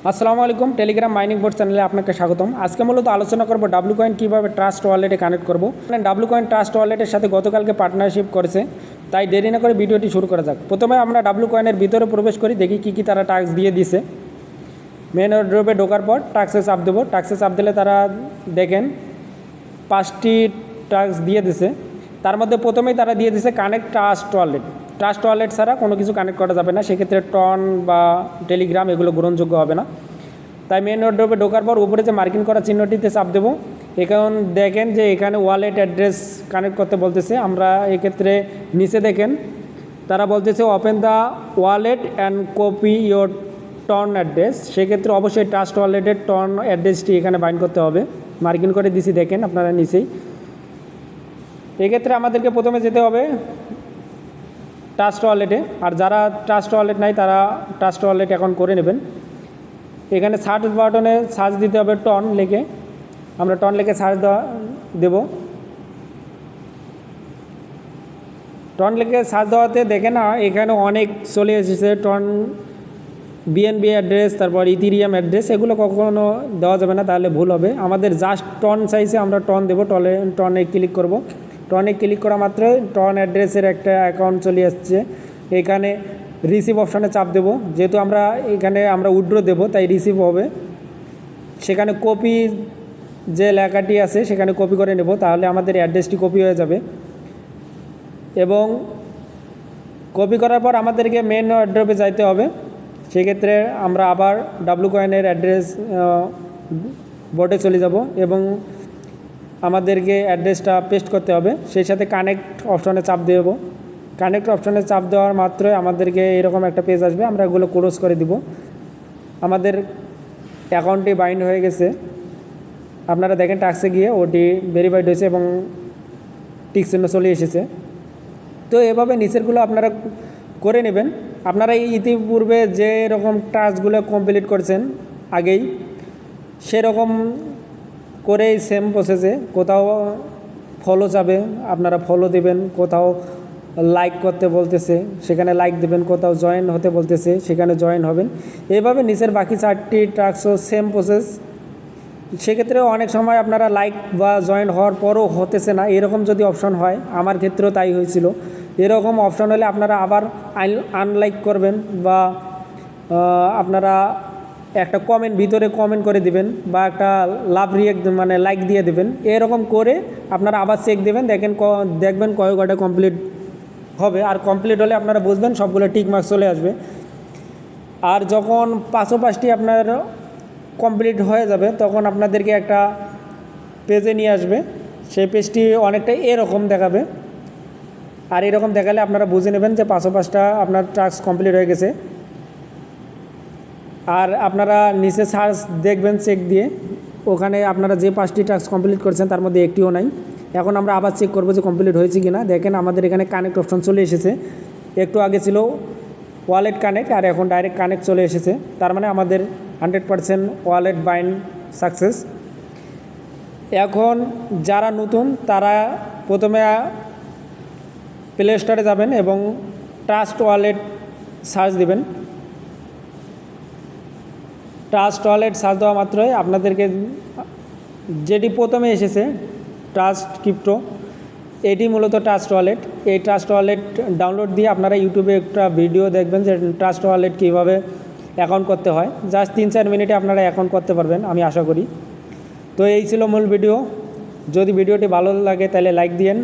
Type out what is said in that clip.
আসসালামু আলাইকুম, Telegram mining board চ্যানেলে আপনাকে স্বাগতম। আজকে মূলত আলোচনা করব ডাব্লু কয়েন কীভাবে ট্রাস্ট ওয়ালেটে কানেক্ট করব। ডাব্লু কয়েন ট্রাস্ট ওয়ালেটের সাথে গতকালকে পার্টনারশিপ করেছে, তাই দেরি না করে ভিডিওটি শুরু করা যাক। প্রথমে আমরা ডাব্লু কয়েনের ভিতরে প্রবেশ করি, দেখি কী তারা টাস্ক দিয়ে দিছে। মেন ড্রপে ঢোকার পর টাস্কে চাপ দেবো। টাস্কে চাপ দিলে তারা দেখেন 5টি টাস্ক দিয়ে দিছে। তার মধ্যে প্রথমেই তারা দিয়ে দিছে connect trust wallet. Trust wallet ছাড়া কোনো কিছু কানেক্ট করা যাবে না, সেক্ষেত্রে টন বা টেলিগ্রাম এগুলো গ্রহণযোগ্য হবে না। তাই মেন ড্রপে ঢোকার পর উপরে যে মার্কিং করা চিহ্নটিতে চাপ দেবো। এখন দেখেন যে এখানে ওয়ালেট অ্যাড্রেস কানেক্ট করতে বলতেছে। আমরা এক্ষেত্রে নিচে দেখেন তারা বলতেছে open the wallet and copy your TON address. সেক্ষেত্রে অবশ্যই ট্রাস্ট ওয়ালেটের টন অ্যাড্রেসটি এখানে বাইন্ড করতে হবে। মার্কিং করে দিছি, দেখেন আপনারা নিচেই। এক্ষেত্রে আমাদেরকে প্রথমে যেতে হবে ট্রাস্ট ওয়ালেটে, আর যারা ট্রাস্ট ওয়ালেট নাই তারা ট্রাস্ট ওয়ালেট এখন করে নেবেন। এখানে সার্চ বাটনে সার্চ দিতে হবে টন লিখে। আমরা টন লিখে সার্চ দেব। টন লিখে সার্চ দেওয়াতে দেখেন এখানে অনেক চলে এসেছে। টন বিএনবি অ্যাড্রেস, তারপর ইথিরিয়াম অ্যাড্রেস, এগুলো কখনো দেওয়া যাবে না, তাহলে ভুল হবে। আমাদের জাস্ট টন চাইছে, আমরা টন দেবো। টনে ক্লিক করব। টনে ক্লিক করা মাত্রই টন অ্যাড্রেসের একটা অ্যাকাউন্ট চলে আসছে। এখানে রিসিভ অপশানে চাপ দেব। যেহেতু এখানে আমরা উইথড্র দেব, তাই রিসিভ হবে। সেখানে কপি যে লেখাটি আছে সেখানে কপি করে নেব, তাহলে আমাদের অ্যাড্রেসটি কপি হয়ে যাবে। এবং কপি করার পর আমাদেরকে মেন ড্রপে যাইতে হবে। সেক্ষেত্রে আমরা আবার ডাব্লু কয়েনের অ্যাড্রেস বোর্ডে চলে যাব এবং আমাদেরকে অ্যাড্রেসটা পেস্ট করতে হবে। সেই সাথে কানেক্ট অপশনে চাপ দেব। কানেক্ট অপশনে চাপ দেওয়ার মাত্রই আমাদেরকে এরকম একটা পেজ আসবে, আমরা এগুলো ক্লোজ করে দিব। আমাদের অ্যাকাউন্টটি বাইন্ড হয়ে গেছে। আপনারা দেখেন টাস্কে গিয়ে ওটি ভেরিফাইড হয়েছে এবং টিক চিহ্ন চলে এসেছে। তো এভাবে নিচেরগুলো আপনারা করে নেবেন। আপনারা ইতিপূর্বে যে রকম টাস্কগুলো কমপ্লিট করেছেন আগেই, সেরকম করেই সেম প্রসেসে কোথাও ফলো যাবে, আপনারা ফলো দেবেন। কোথাও লাইক করতে বলতেছে, সেখানে লাইক দেবেন। কোথাও জয়েন হতে বলতেছে, সেখানে জয়েন হবেন। এইভাবে নিচের বাকি 4টি টাস্কও সেম প্রসেস। সেক্ষেত্রেও অনেক সময় আপনারা লাইক বা জয়েন হওয়ার পরও হতেছে না, এরকম যদি অপশন হয়, আমার ক্ষেত্রেও তাই হয়েছিল। এরকম অপশন হলে আপনারা আবার আনলাইক করবেন বা আপনারা একটা কমেন্ট ভিতরে কমেন্ট করে দিবেন বা একটা লাভ রিয়েক্ট মানে লাইক দিয়ে দেবেন। এরকম করে আপনারা আবার চেক দেবেন, দেখবেন কয়টা কমপ্লিট হবে। আর কমপ্লিট হলে আপনারা বুঝবেন সবগুলো টিক মার্ক চলে আসবে। আর যখন 5টি আপনার কমপ্লিট হয়ে যাবে, তখন আপনাদেরকে একটা পেজে নিয়ে আসবে। সেই পেজটি অনেকটা এরকম দেখাবে। আর এরকম দেখালে আপনারা বুঝে নেবেন যে 5টা আপনার টাস্ক কমপ্লিট হয়ে গেছে। আর আপনারা নিচে সার্চ দেখবেন চেক দিয়ে, ওখানে আপনারা যে 5টি টাস্ক কমপ্লিট করেছেন তার মধ্যে একটিও নাই। এখন আমরা আবার চেক করবো যে কমপ্লিট হয়েছে কি না। দেখেন আমাদের এখানে কানেক্ট অপশন চলে এসেছে। একটু আগে ছিল ওয়ালেট কানেক্ট, আর এখন ডাইরেক্ট কানেক্ট চলে এসেছে। তার মানে আমাদের 100% ওয়ালেট বাইন্ড সাকসেস। এখন যারা নতুন তারা প্রথমে প্লে স্টোরে যাবেন এবং ট্রাস্ট ওয়ালেট সার্চ দেবেন। ট্রাস্ট ওয়ালেট সার্চ দেওয়া মাত্রই আপনাদেরকে যেটি প্রথমে এসেছে ট্রাস্ট ক্রিপ্টো, এটি মূলত ট্রাস্ট ওয়ালেট। এই ট্রাস্ট ওয়ালেট ডাউনলোড দিয়ে আপনারা ইউটিউবে একটা ভিডিও দেখবেন যে ট্রাস্ট ওয়ালেট কীভাবে অ্যাকাউন্ট করতে হয়। জাস্ট 3-4 মিনিটে আপনারা অ্যাকাউন্ট করতে পারবেন, আমি আশা করি। তো এই ছিল মূল ভিডিও। যদি ভিডিওটি ভালো লাগে তাহলে লাইক দিয়েন।